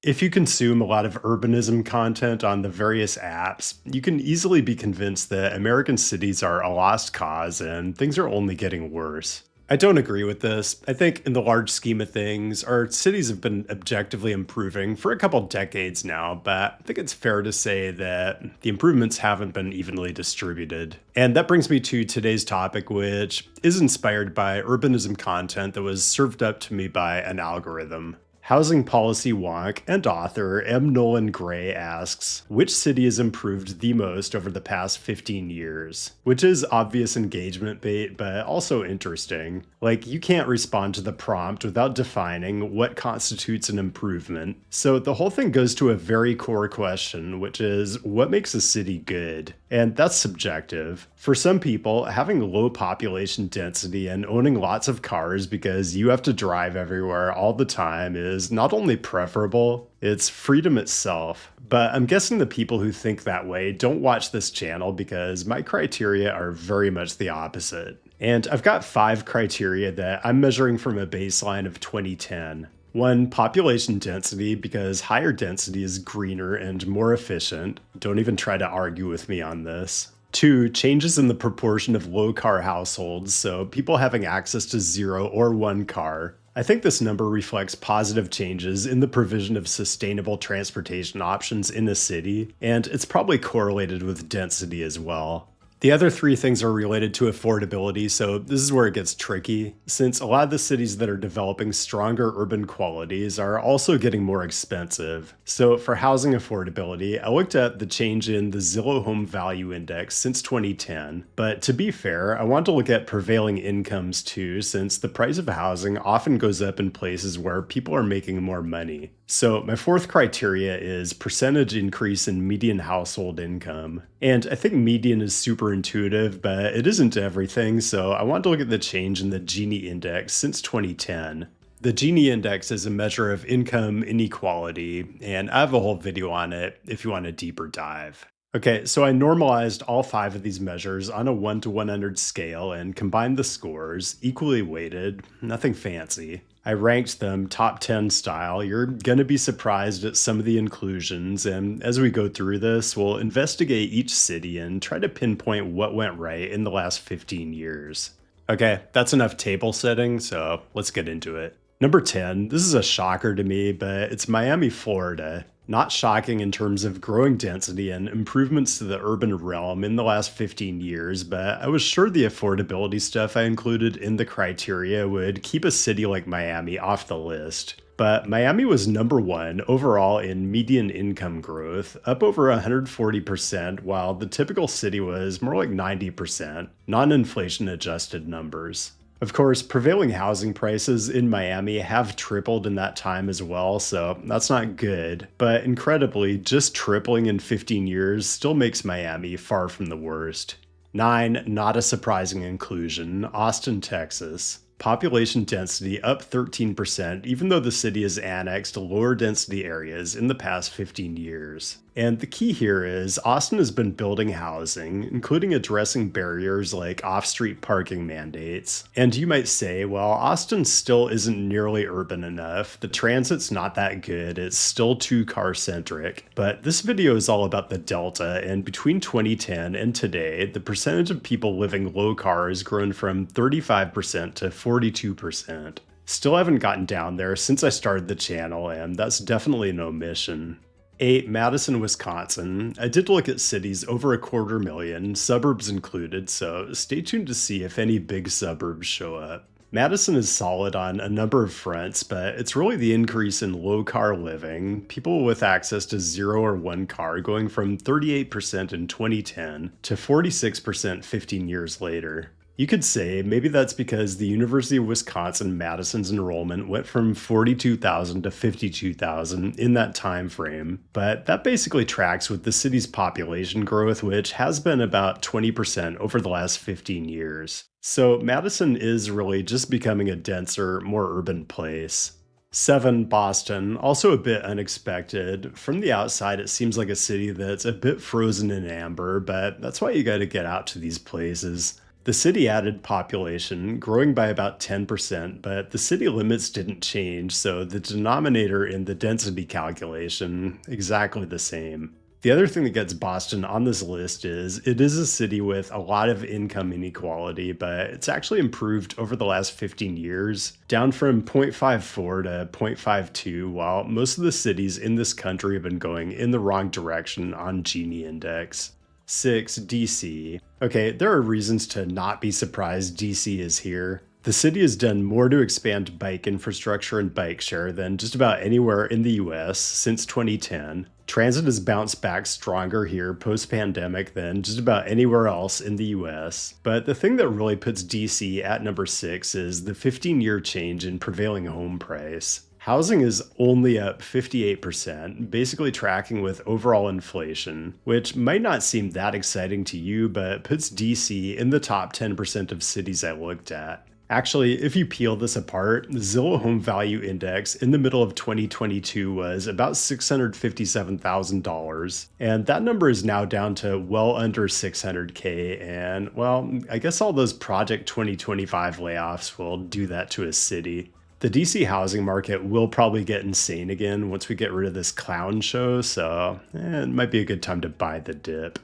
If you consume a lot of urbanism content on the various apps, you can easily be convinced that American cities are a lost cause and things are only getting worse. I don't agree with this. I think, in the large scheme of things, our cities have been objectively improving for a couple decades now, but I think it's fair to say that the improvements haven't been evenly distributed. And that brings me to today's topic, which is inspired by urbanism content that was served up to me by an algorithm. Housing policy wonk and author M. Nolan Gray asks, which city has improved the most over the past 15 years? Which is obvious engagement bait, but also interesting. Like, you can't respond to the prompt without defining what constitutes an improvement. So the whole thing goes to a very core question, which is, what makes a city good? And that's subjective. For some people, having low population density and owning lots of cars because you have to drive everywhere all the time is not only preferable, it's freedom itself. But I'm guessing the people who think that way don't watch this channel because my criteria are very much the opposite. And I've got 5 criteria that I'm measuring from a baseline of 2010. 1. Population density, because higher density is greener and more efficient. Don't even try to argue with me on this. 2. Changes in the proportion of low-car households, so people having access to 0 or 1 car. I think this number reflects positive changes in the provision of sustainable transportation options in a city, and it's probably correlated with density as well. The other 3 things are related to affordability, so this is where it gets tricky, since a lot of the cities that are developing stronger urban qualities are also getting more expensive. So for housing affordability, I looked at the change in the Zillow Home Value Index since 2010, but to be fair, I want to look at prevailing incomes too, since the price of housing often goes up in places where people are making more money. So my 4th criteria is percentage increase in median household income. And I think median is super intuitive, but it isn't everything, so I want to look at the change in the Gini index since 2010. The Gini index is a measure of income inequality, and I have a whole video on it if you want a deeper dive. Okay, so I normalized all 5 of these measures on a 1 to 100 scale and combined the scores, equally weighted, nothing fancy. I ranked them top 10 style. You're gonna be surprised at some of the inclusions, and as we go through this, we'll investigate each city and try to pinpoint what went right in the last 15 years. Okay, that's enough table setting, so let's get into it. Number 10, this is a shocker to me, but it's Miami, Florida. Not shocking in terms of growing density and improvements to the urban realm in the last 15 years, but I was sure the affordability stuff I included in the criteria would keep a city like Miami off the list. But Miami was number 1 overall in median income growth, up over 140%, while the typical city was more like 90%, non-inflation adjusted numbers. Of course, prevailing housing prices in Miami have tripled in that time as well, so that's not good. But incredibly, just tripling in 15 years still makes Miami far from the worst. 9. Not a surprising inclusion, Austin, Texas. Population density up 13%, even though the city has annexed lower density areas in the past 15 years. And the key here is Austin has been building housing, including addressing barriers like off-street parking mandates. And you might say, well, Austin still isn't nearly urban enough. The transit's not that good. It's still too car-centric. But this video is all about the delta, and between 2010 and today, the percentage of people living low car has grown from 35% to 42%. Still haven't gotten down there since I started the channel, and that's definitely an omission. 8. Madison, Wisconsin. I did look at cities over 250,000, suburbs included, so stay tuned to see if any big suburbs show up. Madison is solid on a number of fronts, but it's really the increase in low car living, people with access to 0 or 1 car going from 38% in 2010 to 46% 15 years later. You could say maybe that's because the University of Wisconsin-Madison's enrollment went from 42,000 to 52,000 in that time frame, but that basically tracks with the city's population growth, which has been about 20% over the last 15 years. So Madison is really just becoming a denser, more urban place. 7. Boston, also a bit unexpected. From the outside, it seems like a city that's a bit frozen in amber, but that's why you gotta get out to these places. The city added population, growing by about 10%, but the city limits didn't change, so the denominator in the density calculation, exactly the same. The other thing that gets Boston on this list is it is a city with a lot of income inequality, but it's actually improved over the last 15 years, down from 0.54 to 0.52, while most of the cities in this country have been going in the wrong direction on Gini index. 6. DC. Okay, there are reasons to not be surprised DC is here. The city has done more to expand bike infrastructure and bike share than just about anywhere in the US since 2010. Transit has bounced back stronger here post-pandemic than just about anywhere else in the US. But the thing that really puts DC at number 6 is the 15-year change in prevailing home price. Housing is only up 58%, basically tracking with overall inflation, which might not seem that exciting to you, but puts DC in the top 10% of cities I looked at. Actually, if you peel this apart, the Zillow Home Value Index in the middle of 2022 was about $657,000, and that number is now down to well under 600K, and well, I guess all those Project 2025 layoffs will do that to a city. The DC housing market will probably get insane again once we get rid of this clown show, so it might be a good time to buy the dip.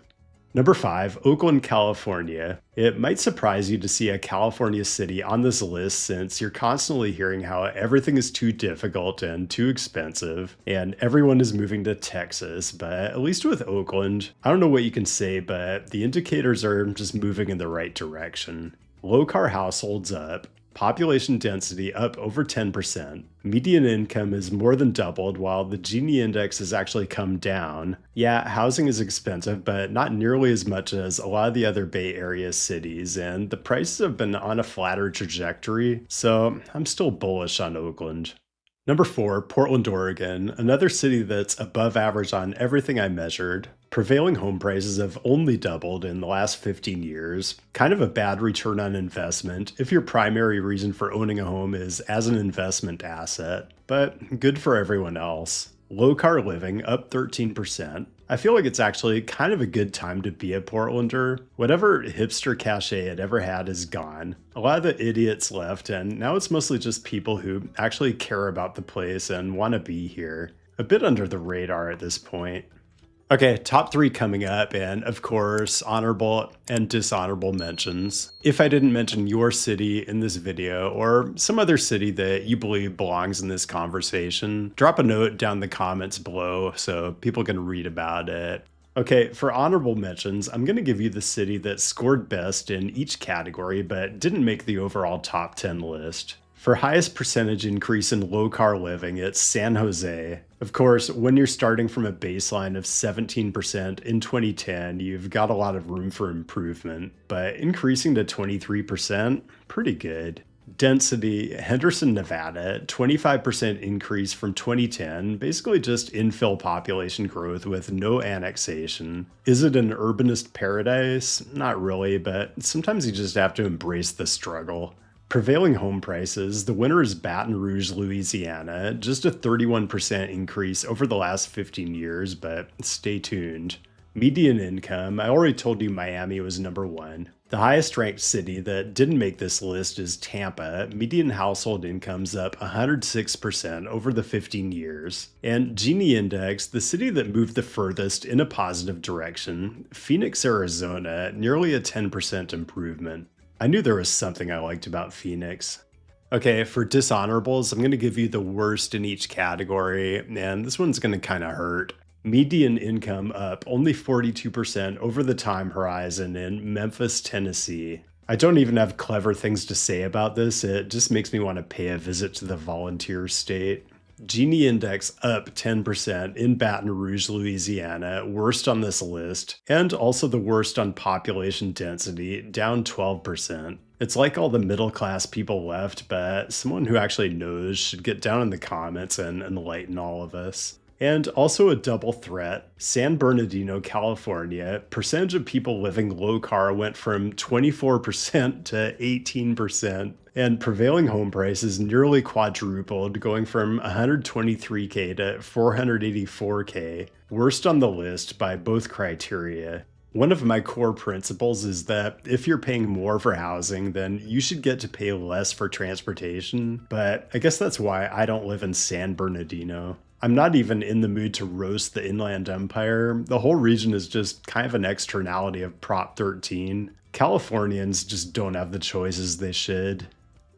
Number 5, Oakland, California. It might surprise you to see a California city on this list since you're constantly hearing how everything is too difficult and too expensive, and everyone is moving to Texas, but at least with Oakland, I don't know what you can say, but the indicators are just moving in the right direction. Low car households up, population density up over 10%. Median income is more than doubled while the Gini index has actually come down. Yeah, housing is expensive, but not nearly as much as a lot of the other Bay Area cities, and the prices have been on a flatter trajectory, so I'm still bullish on Oakland. Number 4, Portland, Oregon, another city that's above average on everything I measured. Prevailing home prices have only doubled in the last 15 years. Kind of a bad return on investment if your primary reason for owning a home is as an investment asset, but good for everyone else. Low car living up 13%. I feel like it's actually kind of a good time to be a Portlander. Whatever hipster cachet it ever had is gone. A lot of the idiots left, and now it's mostly just people who actually care about the place and want to be here. A bit under the radar at this point. Okay, top 3 coming up, and of course, honorable and dishonorable mentions. If I didn't mention your city in this video, or some other city that you believe belongs in this conversation, drop a note down in the comments below so people can read about it. Okay, for honorable mentions, I'm going to give you the city that scored best in each category but didn't make the overall top 10 list. For highest percentage increase in low car living, it's San Jose. Of course, when you're starting from a baseline of 17% in 2010, you've got a lot of room for improvement, but increasing to 23%, pretty good. Density, Henderson, Nevada, 25% increase from 2010, basically just infill population growth with no annexation. Is it an urbanist paradise? Not really, but sometimes you just have to embrace the struggle. Prevailing home prices, the winner is Baton Rouge, Louisiana, just a 31% increase over the last 15 years, but stay tuned. Median income, I already told you Miami was number 1. The highest ranked city that didn't make this list is Tampa. Median household income's up 106% over the 15 years. And Gini Index, the city that moved the furthest in a positive direction, Phoenix, Arizona, nearly a 10% improvement. I knew there was something I liked about Phoenix. Okay, for dishonorables, I'm going to give you the worst in each category, and this one's going to kind of hurt. Median income up only 42% over the time horizon in Memphis, Tennessee. I don't even have clever things to say about this, it just makes me want to pay a visit to the volunteer state. Gini Index up 10% in Baton Rouge, Louisiana, worst on this list, and also the worst on population density, down 12%. It's like all the middle class people left, but someone who actually knows should get down in the comments and enlighten all of us. And also a double threat, San Bernardino, California, percentage of people living low car went from 24% to 18%, and prevailing home prices nearly quadrupled, going from 123K to 484K, worst on the list by both criteria. One of my core principles is that if you're paying more for housing, then you should get to pay less for transportation. But I guess that's why I don't live in San Bernardino. I'm not even in the mood to roast the Inland Empire. The whole region is just kind of an externality of Prop 13. Californians just don't have the choices they should.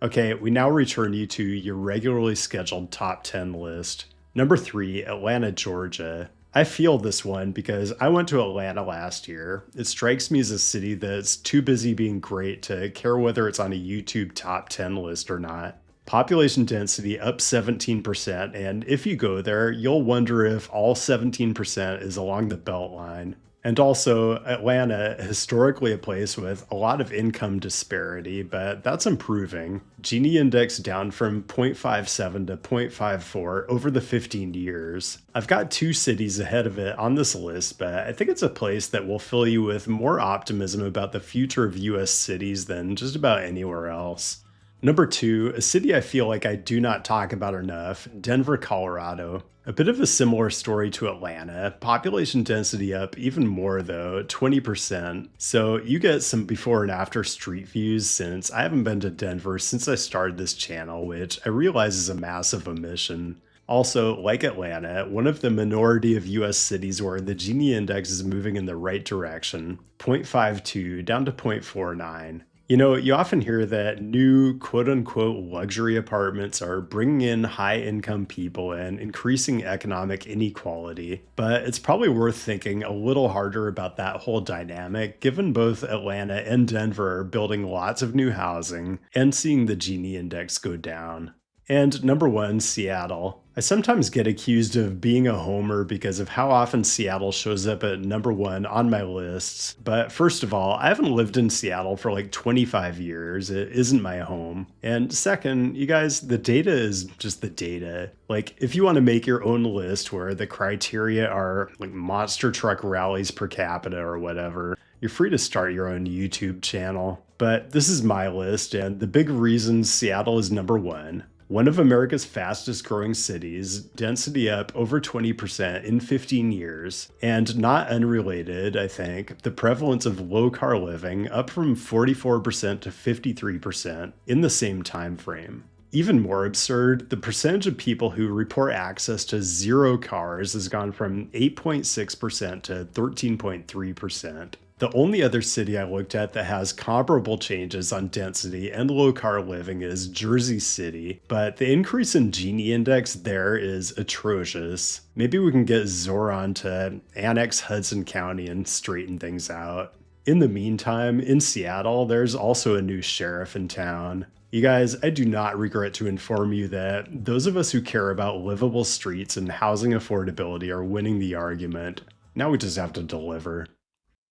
Okay, we now return you to your regularly scheduled top 10 list. Number 3, Atlanta, Georgia. I feel this one because I went to Atlanta last year. It strikes me as a city that's too busy being great to care whether it's on a YouTube top 10 list or not. Population density up 17%, and if you go there, you'll wonder if all 17% is along the Beltline. And also, Atlanta, historically a place with a lot of income disparity, but that's improving. Gini index down from 0.57 to 0.54 over the 15 years. I've got two cities ahead of it on this list, but I think it's a place that will fill you with more optimism about the future of US cities than just about anywhere else. Number 2, a city I feel like I do not talk about enough, Denver, Colorado. A bit of a similar story to Atlanta. Population density up even more though, 20%. So you get some before and after street views since I haven't been to Denver since I started this channel, which I realize is a massive omission. Also, like Atlanta, one of the minority of US cities where the Gini index is moving in the right direction, 0.52 down to 0.49. You know, you often hear that new quote unquote luxury apartments are bringing in high income people and increasing economic inequality, but it's probably worth thinking a little harder about that whole dynamic given both Atlanta and Denver are building lots of new housing and seeing the Gini index go down. And number 1, Seattle. I sometimes get accused of being a homer because of how often Seattle shows up at number 1 on my lists. But first of all, I haven't lived in Seattle for like 25 years. It isn't my home. And second, you guys, the data is just the data. Like, if you want to make your own list where the criteria are like monster truck rallies per capita or whatever, you're free to start your own YouTube channel. But this is my list, and the big reasons Seattle is number 1. One of America's fastest growing cities, density up over 20% in 15 years, and not unrelated, I think, the prevalence of low car living up from 44% to 53% in the same time frame. Even more absurd, the percentage of people who report access to zero cars has gone from 8.6% to 13.3%. The only other city I looked at that has comparable changes on density and low car living is Jersey City, but the increase in Gini index there is atrocious. Maybe we can get Zoran to annex Hudson County and straighten things out. In the meantime, in Seattle, there's also a new sheriff in town. You guys, I do not regret to inform you that those of us who care about livable streets and housing affordability are winning the argument. Now we just have to deliver.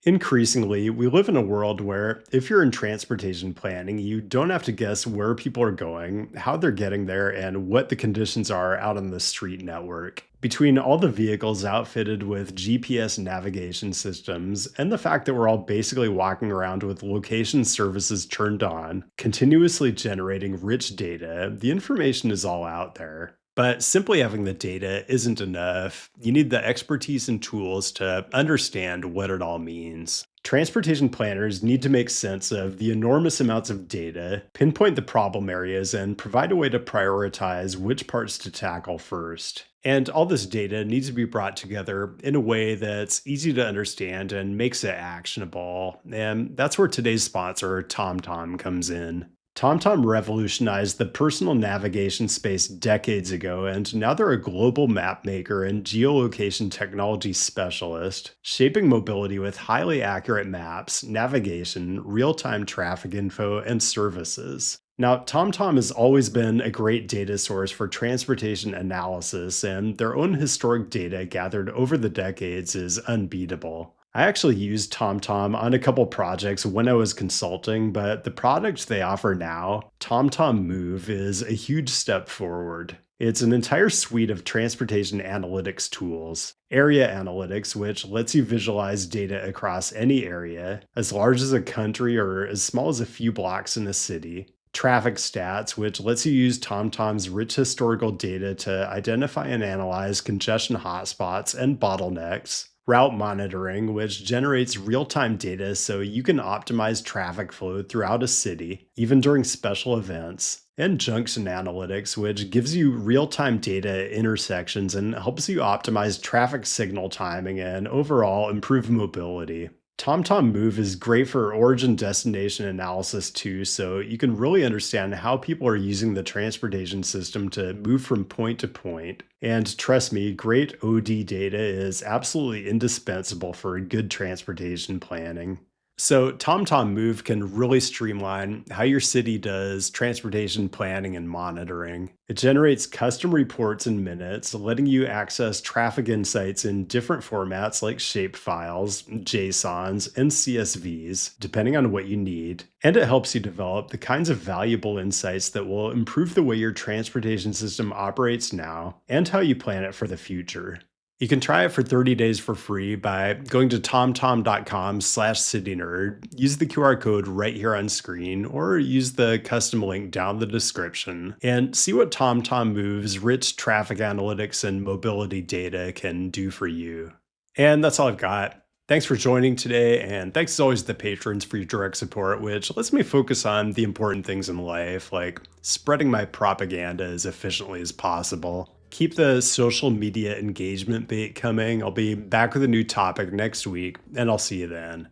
Increasingly, we live in a world where if you're in transportation planning, you don't have to guess where people are going, how they're getting there, and what the conditions are out on the street network. Between all the vehicles outfitted with GPS navigation systems and the fact that we're all basically walking around with location services turned on, continuously generating rich data, the information is all out there. But simply having the data isn't enough. You need the expertise and tools to understand what it all means. Transportation planners need to make sense of the enormous amounts of data, pinpoint the problem areas, and provide a way to prioritize which parts to tackle first. And all this data needs to be brought together in a way that's easy to understand and makes it actionable. And that's where today's sponsor, TomTom, comes in. TomTom revolutionized the personal navigation space decades ago, and now they're a global map maker and geolocation technology specialist, shaping mobility with highly accurate maps, navigation, real-time traffic info, and services. Now, TomTom has always been a great data source for transportation analysis, and their own historic data gathered over the decades is unbeatable. I actually used TomTom on a couple projects when I was consulting, but the product they offer now, TomTom Move, is a huge step forward. It's an entire suite of transportation analytics tools. Area analytics, which lets you visualize data across any area, as large as a country or as small as a few blocks in a city. Traffic stats, which lets you use TomTom's rich historical data to identify and analyze congestion hotspots and bottlenecks. Route monitoring, which generates real time data so you can optimize traffic flow throughout a city, even during special events. And junction analytics, which gives you real time data at intersections and helps you optimize traffic signal timing and overall improve mobility. TomTom Move is great for origin destination analysis too, so you can really understand how people are using the transportation system to move from point to point. And trust me, great OD data is absolutely indispensable for good transportation planning. So, TomTom Move can really streamline how your city does transportation planning and monitoring. It generates custom reports in minutes, letting you access traffic insights in different formats like shapefiles, JSONs, and CSVs, depending on what you need. And it helps you develop the kinds of valuable insights that will improve the way your transportation system operates now and how you plan it for the future. You can try it for 30 days for free by going to tomtom.com/citynerd, use the QR code right here on screen, or use the custom link down the description, and see what TomTom Move's rich traffic analytics and mobility data can do for you. And that's all I've got. Thanks for joining today, and thanks as always to the patrons for your direct support, which lets me focus on the important things in life, like spreading my propaganda as efficiently as possible. Keep the social media engagement bait coming. I'll be back with a new topic next week, and I'll see you then.